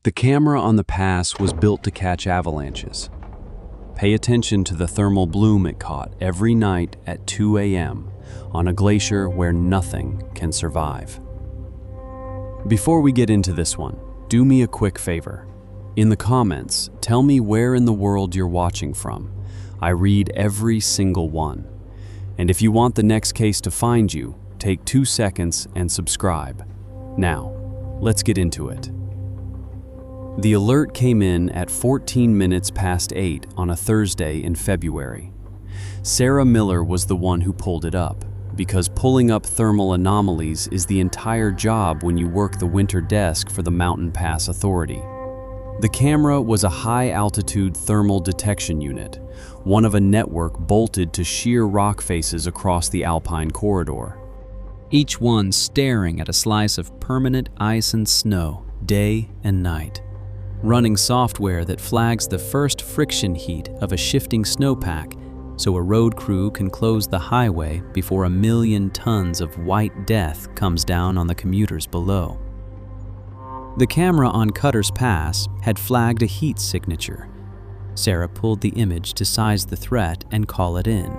The camera on the pass was built to catch avalanches. Pay attention to the thermal bloom it caught every night at 2 a.m. on a glacier where nothing can survive. Before we get into this one, do me a quick favor. In the comments, tell me where in the world you're watching from. I read every single one. And if you want the next case to find you, take 2 seconds and subscribe. Now, let's get into it. The alert came in at 14 minutes past 8 on a Thursday in February. Sarah Miller was the one who pulled it up, because pulling up thermal anomalies is the entire job when you work the winter desk for the Mountain Pass Authority. The camera was a high-altitude thermal detection unit, one of a network bolted to sheer rock faces across the Alpine corridor. Each one staring at a slice of permanent ice and snow, day and night. Running software that flags the first friction heat of a shifting snowpack so a road crew can close the highway before 1 million tons of white death comes down on the commuters below. The camera on Cutter's Pass had flagged a heat signature. Sarah pulled the image to size the threat and call it in.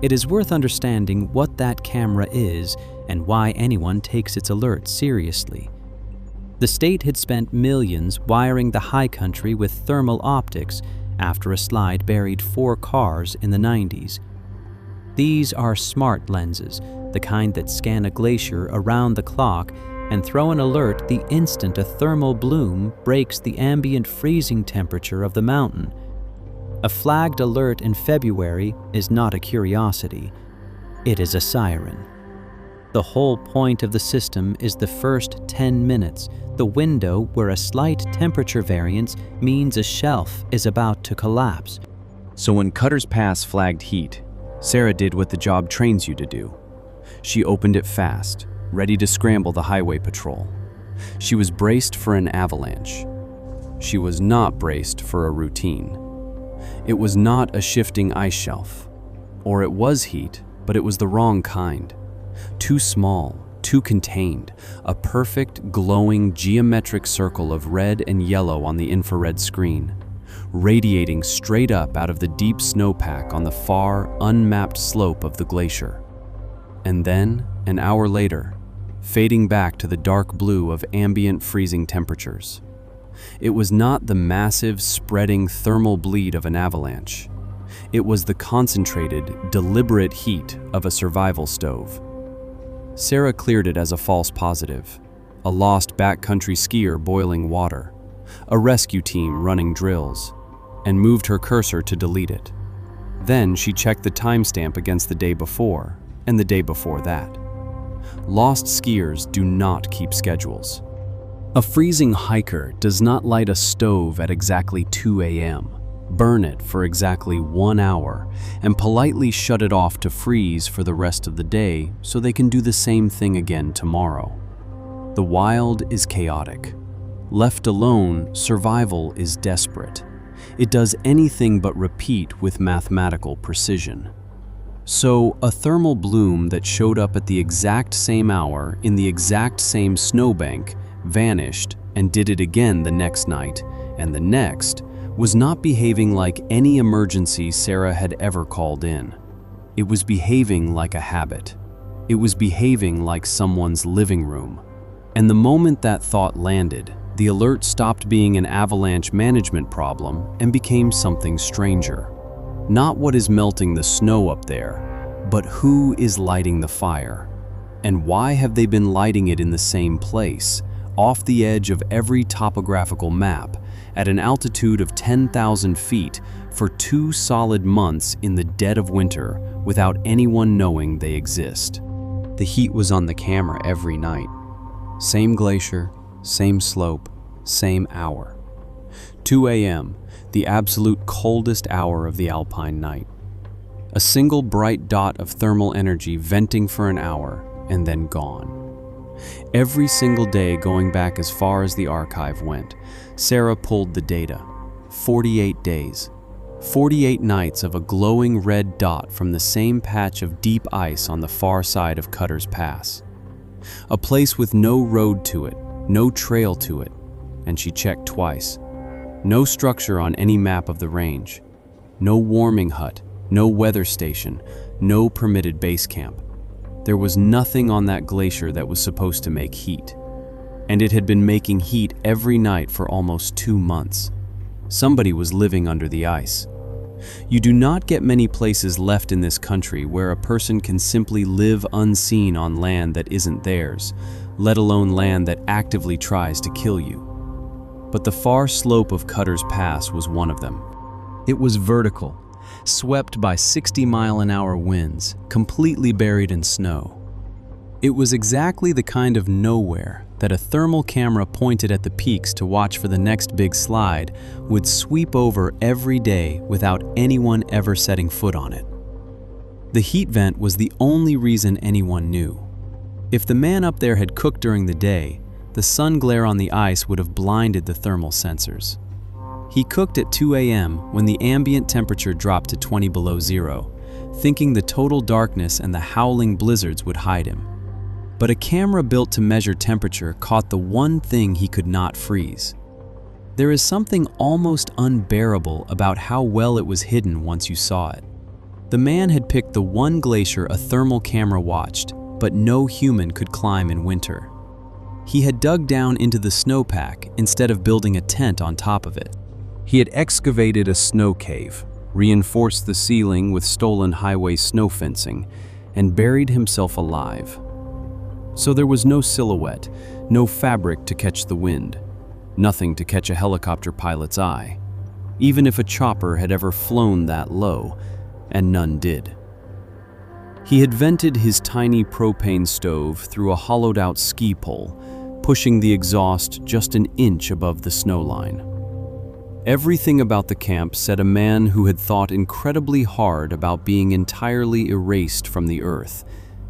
It is worth understanding what that camera is and why anyone takes its alert seriously. The state had spent millions wiring the high country with thermal optics after a slide buried 4 cars in the 90s. These are smart lenses, the kind that scan a glacier around the clock and throw an alert the instant a thermal bloom breaks the ambient freezing temperature of the mountain. A flagged alert in February is not a curiosity, it is a siren. The whole point of the system is the first 10 minutes, the window where a slight temperature variance means a shelf is about to collapse. So when Cutter's Pass flagged heat, Sarah did what the job trains you to do. She opened it fast, ready to scramble the highway patrol. She was braced for an avalanche. She was not braced for a routine. It was not a shifting ice shelf. Or it was heat, but it was the wrong kind. Too small, too contained, a perfect, glowing, geometric circle of red and yellow on the infrared screen, radiating straight up out of the deep snowpack on the far, unmapped slope of the glacier. And then, an hour later, fading back to the dark blue of ambient freezing temperatures. It was not the massive, spreading thermal bleed of an avalanche. It was the concentrated, deliberate heat of a survival stove. Sarah cleared it as a false positive, a lost backcountry skier boiling water, a rescue team running drills, and moved her cursor to delete it. Then she checked the timestamp against the day before and the day before that. Lost skiers do not keep schedules. A freezing hiker does not light a stove at exactly 2 a.m., burn it for exactly 1 hour, and politely shut it off to freeze for the rest of the day so they can do the same thing again tomorrow. The wild is chaotic. Left alone, survival is desperate. It does anything but repeat with mathematical precision. So, a thermal bloom that showed up at the exact same hour in the exact same snowbank vanished and did it again the next night and the next, was not behaving like any emergency Sarah had ever called in. It was behaving like a habit. It was behaving like someone's living room. And the moment that thought landed, the alert stopped being an avalanche management problem and became something stranger. Not what is melting the snow up there, but who is lighting the fire? And why have they been lighting it in the same place, off the edge of every topographical map, at an altitude of 10,000 feet for 2 solid months in the dead of winter without anyone knowing they exist? The heat was on the camera every night. Same glacier, same slope, same hour. 2 a.m., the absolute coldest hour of the Alpine night. A single bright dot of thermal energy venting for an hour and then gone. Every single day going back as far as the archive went, Sarah pulled the data. 48 days. 48 nights of a glowing red dot from the same patch of deep ice on the far side of Cutter's Pass. A place with no road to it, no trail to it, and she checked twice. No structure on any map of the range. No warming hut, no weather station, no permitted base camp. There was nothing on that glacier that was supposed to make heat. And it had been making heat every night for almost 2 months. Somebody was living under the ice. You do not get many places left in this country where a person can simply live unseen on land that isn't theirs, let alone land that actively tries to kill you. But the far slope of Cutter's Pass was one of them. It was vertical, swept by 60-mile-an-hour winds, completely buried in snow. It was exactly the kind of nowhere that a thermal camera pointed at the peaks to watch for the next big slide would sweep over every day without anyone ever setting foot on it. The heat vent was the only reason anyone knew. If the man up there had cooked during the day, the sun glare on the ice would have blinded the thermal sensors. He cooked at 2 a.m. when the ambient temperature dropped to 20 below zero, thinking the total darkness and the howling blizzards would hide him. But a camera built to measure temperature caught the one thing he could not freeze. There is something almost unbearable about how well it was hidden once you saw it. The man had picked the one glacier a thermal camera watched, but no human could climb in winter. He had dug down into the snowpack instead of building a tent on top of it. He had excavated a snow cave, reinforced the ceiling with stolen highway snow fencing, and buried himself alive. So there was no silhouette, no fabric to catch the wind, nothing to catch a helicopter pilot's eye, even if a chopper had ever flown that low, and none did. He had vented his tiny propane stove through a hollowed-out ski pole, pushing the exhaust just an inch above the snowline. Everything about the camp said a man who had thought incredibly hard about being entirely erased from the earth,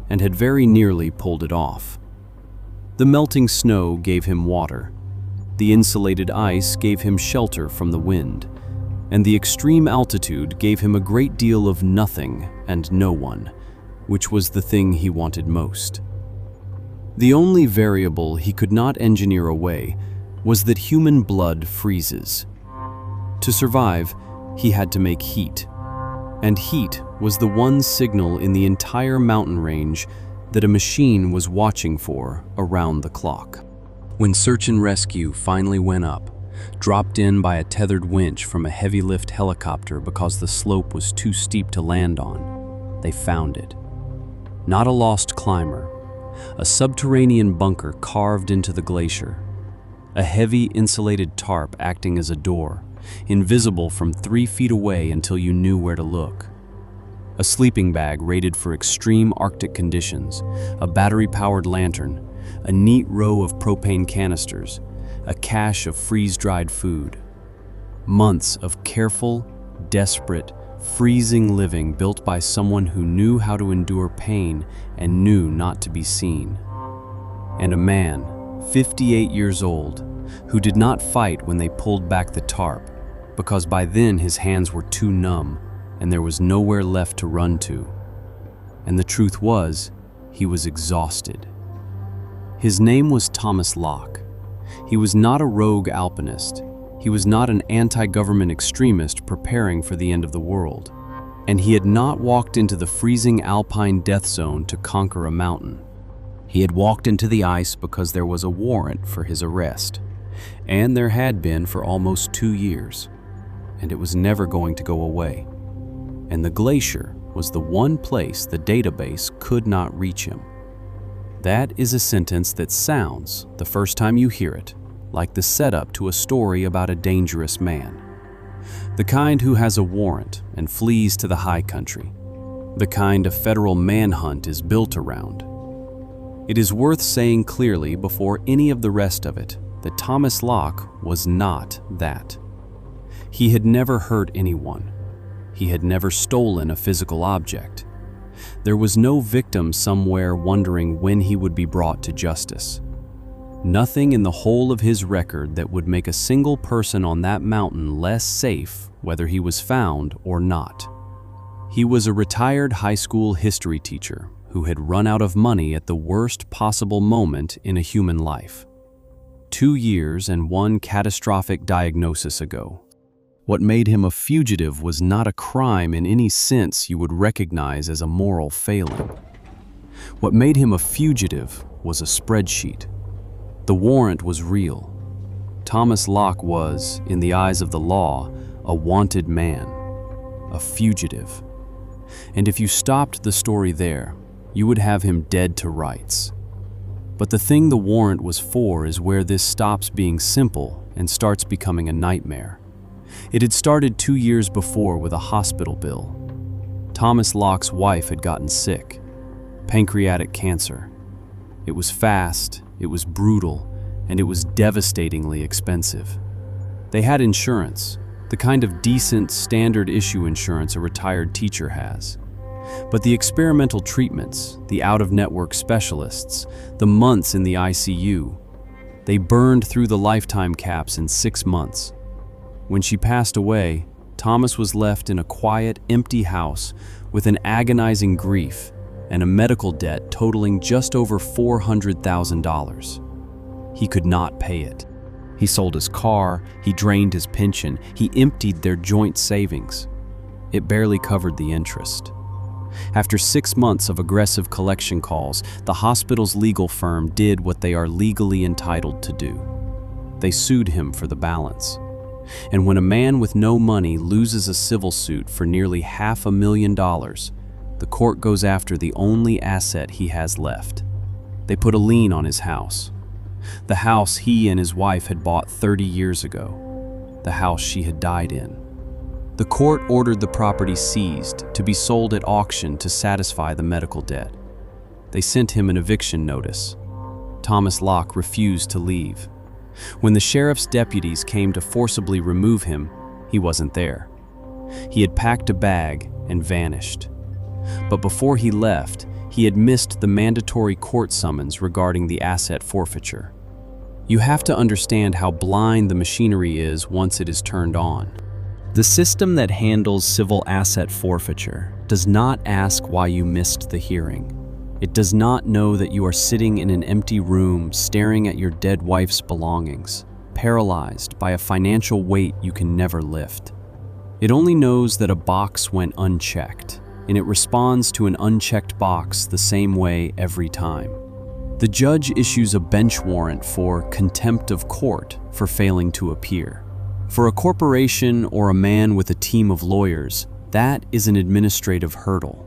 and had very nearly pulled it off. The melting snow gave him water. The insulated ice gave him shelter from the wind, and the extreme altitude gave him a great deal of nothing and no one, which was the thing he wanted most. The only variable he could not engineer away was that human blood freezes. To survive, he had to make heat. And heat was the one signal in the entire mountain range that a machine was watching for around the clock. When search and rescue finally went up, dropped in by a tethered winch from a heavy lift helicopter because the slope was too steep to land on, they found it. Not a lost climber, a subterranean bunker carved into the glacier, a heavy insulated tarp acting as a door, invisible from 3 feet away until you knew where to look. A sleeping bag rated for extreme Arctic conditions, a battery-powered lantern, a neat row of propane canisters, a cache of freeze-dried food. Months of careful, desperate, freezing living built by someone who knew how to endure pain and knew not to be seen. And a man, 58 years old, who did not fight when they pulled back the tarp, because by then his hands were too numb and there was nowhere left to run to. And the truth was, he was exhausted. His name was Thomas Locke. He was not a rogue alpinist. He was not an anti-government extremist preparing for the end of the world. And he had not walked into the freezing Alpine death zone to conquer a mountain. He had walked into the ice because there was a warrant for his arrest. And there had been for almost 2 years. And it was never going to go away. And the glacier was the one place the database could not reach him. That is a sentence that sounds, the first time you hear it, like the setup to a story about a dangerous man. The kind who has a warrant and flees to the high country. The kind a federal manhunt is built around. It is worth saying clearly before any of the rest of it that Thomas Locke was not that. He had never hurt anyone. He had never stolen a physical object. There was no victim somewhere wondering when he would be brought to justice. Nothing in the whole of his record that would make a single person on that mountain less safe whether he was found or not. He was a retired high school history teacher who had run out of money at the worst possible moment in a human life. 2 years and one catastrophic diagnosis ago. What made him a fugitive was not a crime in any sense you would recognize as a moral failing. What made him a fugitive was a spreadsheet. The warrant was real. Thomas Locke was, in the eyes of the law, a wanted man, a fugitive. And if you stopped the story there, you would have him dead to rights. But the thing the warrant was for is where this stops being simple and starts becoming a nightmare. It had started 2 years before with a hospital bill. Thomas Locke's wife had gotten sick, pancreatic cancer. It was fast, it was brutal, and it was devastatingly expensive. They had insurance, the kind of decent, standard issue insurance a retired teacher has. But the experimental treatments, the out-of-network specialists, the months in the ICU, they burned through the lifetime caps in 6 months. When she passed away, Thomas was left in a quiet, empty house with an agonizing grief and a medical debt totaling just over $400,000. He could not pay it. He sold his car, he drained his pension, he emptied their joint savings. It barely covered the interest. After 6 months of aggressive collection calls, the hospital's legal firm did what they are legally entitled to do. They sued him for the balance. And when a man with no money loses a civil suit for nearly $500,000, the court goes after the only asset he has left. They put a lien on his house. The house he and his wife had bought 30 years ago. The house she had died in. The court ordered the property seized to be sold at auction to satisfy the medical debt. They sent him an eviction notice. Thomas Locke refused to leave. When the sheriff's deputies came to forcibly remove him, he wasn't there. He had packed a bag and vanished. But before he left, he had missed the mandatory court summons regarding the asset forfeiture. You have to understand how blind the machinery is once it is turned on. The system that handles civil asset forfeiture does not ask why you missed the hearing. It does not know that you are sitting in an empty room staring at your dead wife's belongings, paralyzed by a financial weight you can never lift. It only knows that a box went unchecked, and it responds to an unchecked box the same way every time. The judge issues a bench warrant for contempt of court for failing to appear. For a corporation or a man with a team of lawyers, that is an administrative hurdle.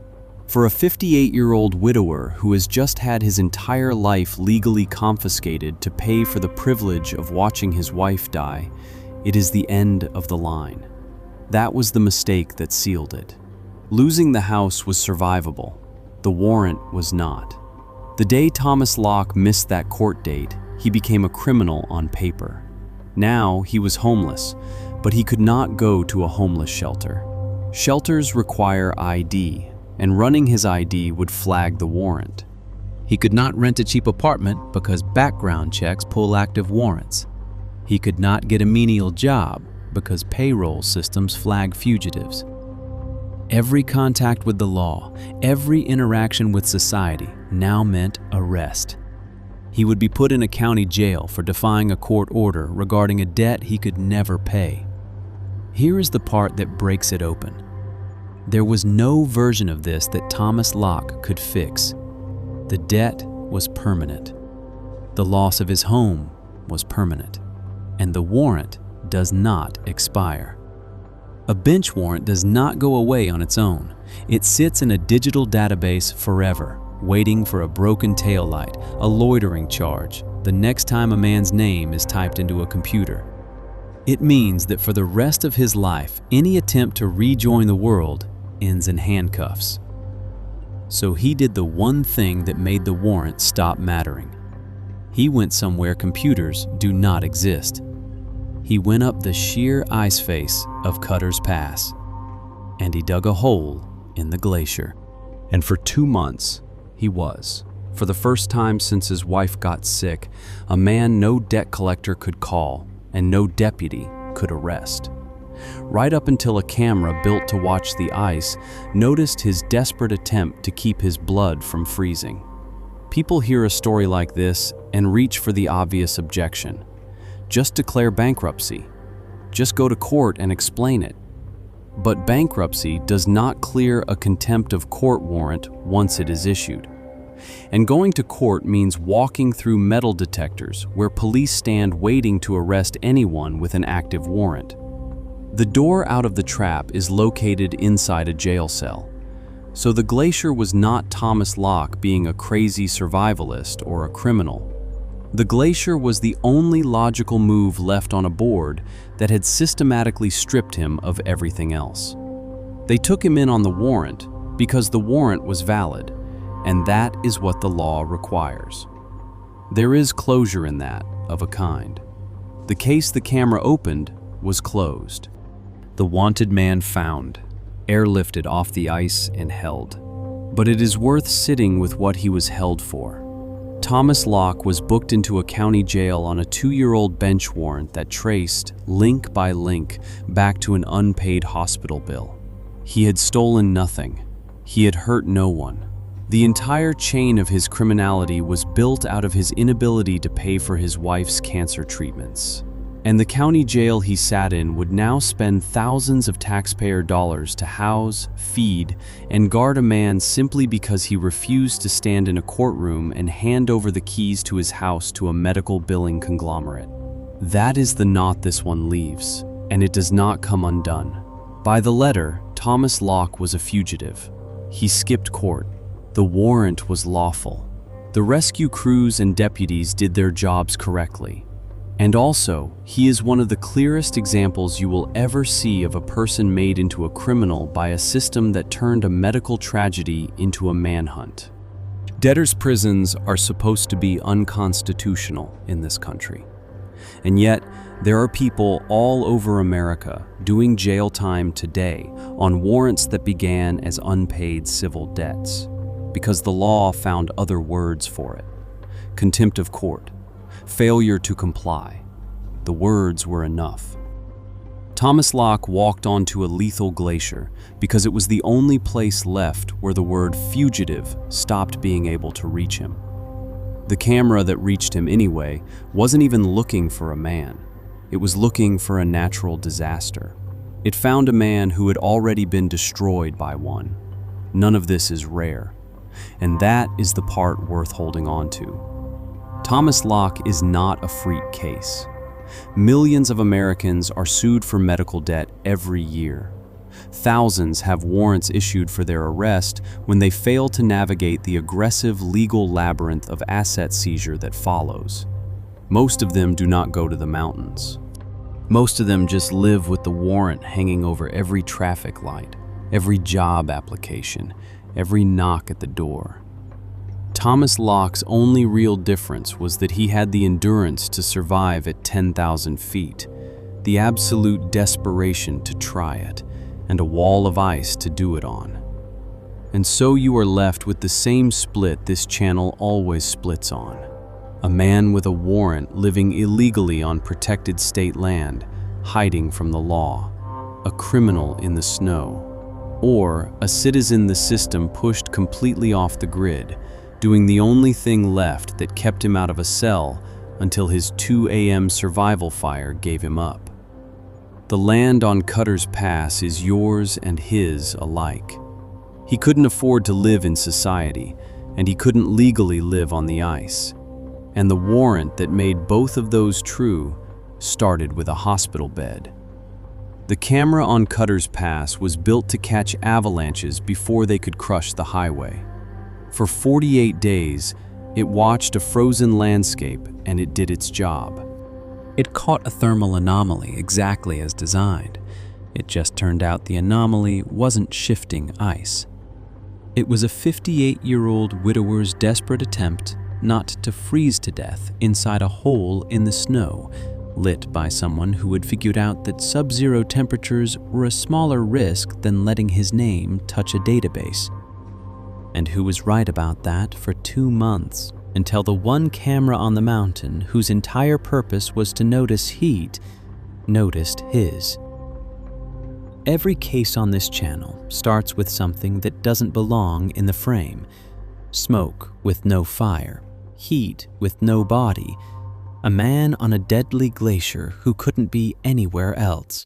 For a 58-year-old widower who has just had his entire life legally confiscated to pay for the privilege of watching his wife die, it is the end of the line. That was the mistake that sealed it. Losing the house was survivable. The warrant was not. The day Thomas Locke missed that court date, he became a criminal on paper. Now he was homeless, but he could not go to a homeless shelter. Shelters require ID, and running his ID would flag the warrant. He could not rent a cheap apartment because background checks pull active warrants. He could not get a menial job because payroll systems flag fugitives. Every contact with the law, every interaction with society now meant arrest. He would be put in a county jail for defying a court order regarding a debt he could never pay. Here is the part that breaks it open. There was no version of this that Thomas Locke could fix. The debt was permanent. The loss of his home was permanent. And the warrant does not expire. A bench warrant does not go away on its own. It sits in a digital database forever, waiting for a broken taillight, a loitering charge, the next time a man's name is typed into a computer. It means that for the rest of his life, any attempt to rejoin the world ends in handcuffs. So he did the one thing that made the warrant stop mattering. He went somewhere computers do not exist. He went up the sheer ice face of Cutter's Pass, and he dug a hole in the glacier. And for 2 months, he was, for the first time since his wife got sick, a man no debt collector could call and no deputy could arrest. Right up until a camera built to watch the ice noticed his desperate attempt to keep his blood from freezing. People hear a story like this and reach for the obvious objection. Just declare bankruptcy. Just go to court and explain it. But bankruptcy does not clear a contempt of court warrant once it is issued. And going to court means walking through metal detectors where police stand waiting to arrest anyone with an active warrant. The door out of the trap is located inside a jail cell. So the Glacier was not Thomas Locke being a crazy survivalist or a criminal. The Glacier was the only logical move left on a board that had systematically stripped him of everything else. They took him in on the warrant because the warrant was valid, and that is what the law requires. There is closure in that, of a kind. The case the camera opened was closed. The wanted man found, airlifted off the ice and held. But it is worth sitting with what he was held for. Thomas Locke was booked into a county jail on a 2-year-old bench warrant that traced, link by link, back to an unpaid hospital bill. He had stolen nothing. He had hurt no one. The entire chain of his criminality was built out of his inability to pay for his wife's cancer treatments. And the county jail he sat in would now spend thousands of taxpayer dollars to house, feed, and guard a man simply because he refused to stand in a courtroom and hand over the keys to his house to a medical billing conglomerate. That is the knot this one leaves, and it does not come undone. By the letter, Thomas Locke was a fugitive. He skipped court. The warrant was lawful. The rescue crews and deputies did their jobs correctly. And also, he is one of the clearest examples you will ever see of a person made into a criminal by a system that turned a medical tragedy into a manhunt. Debtors' prisons are supposed to be unconstitutional in this country. And yet, there are people all over America doing jail time today on warrants that began as unpaid civil debts, because the law found other words for it. Contempt of court. Failure to comply. The words were enough. Thomas Locke walked onto a lethal glacier because it was the only place left where the word fugitive stopped being able to reach him. The camera that reached him anyway wasn't even looking for a man. It was looking for a natural disaster. It found a man who had already been destroyed by one. None of this is rare. And that is the part worth holding on to. Thomas Locke is not a freak case. Millions of Americans are sued for medical debt every year. Thousands have warrants issued for their arrest when they fail to navigate the aggressive legal labyrinth of asset seizure that follows. Most of them do not go to the mountains. Most of them just live with the warrant hanging over every traffic light, every job application, every knock at the door. Thomas Locke's only real difference was that he had the endurance to survive at 10,000 feet, the absolute desperation to try it, and a wall of ice to do it on. And so you are left with the same split this channel always splits on. A man with a warrant living illegally on protected state land, hiding from the law. A criminal in the snow. Or a citizen the system pushed completely off the grid, doing the only thing left that kept him out of a cell until his 2 a.m. survival fire gave him up. The land on Cutter's Pass is yours and his alike. He couldn't afford to live in society, and he couldn't legally live on the ice. And the warrant that made both of those true started with a hospital bed. The camera on Cutter's Pass was built to catch avalanches before they could crush the highway. For 48 days, it watched a frozen landscape and it did its job. It caught a thermal anomaly exactly as designed. It just turned out the anomaly wasn't shifting ice. It was a 58-year-old widower's desperate attempt not to freeze to death inside a hole in the snow, lit by someone who had figured out that sub-zero temperatures were a smaller risk than letting his name touch a database. And who was right about that for 2 months, until the one camera on the mountain, whose entire purpose was to notice heat, noticed his. Every case on this channel starts with something that doesn't belong in the frame. Smoke with no fire, heat with no body, A man on a deadly glacier who couldn't be anywhere else.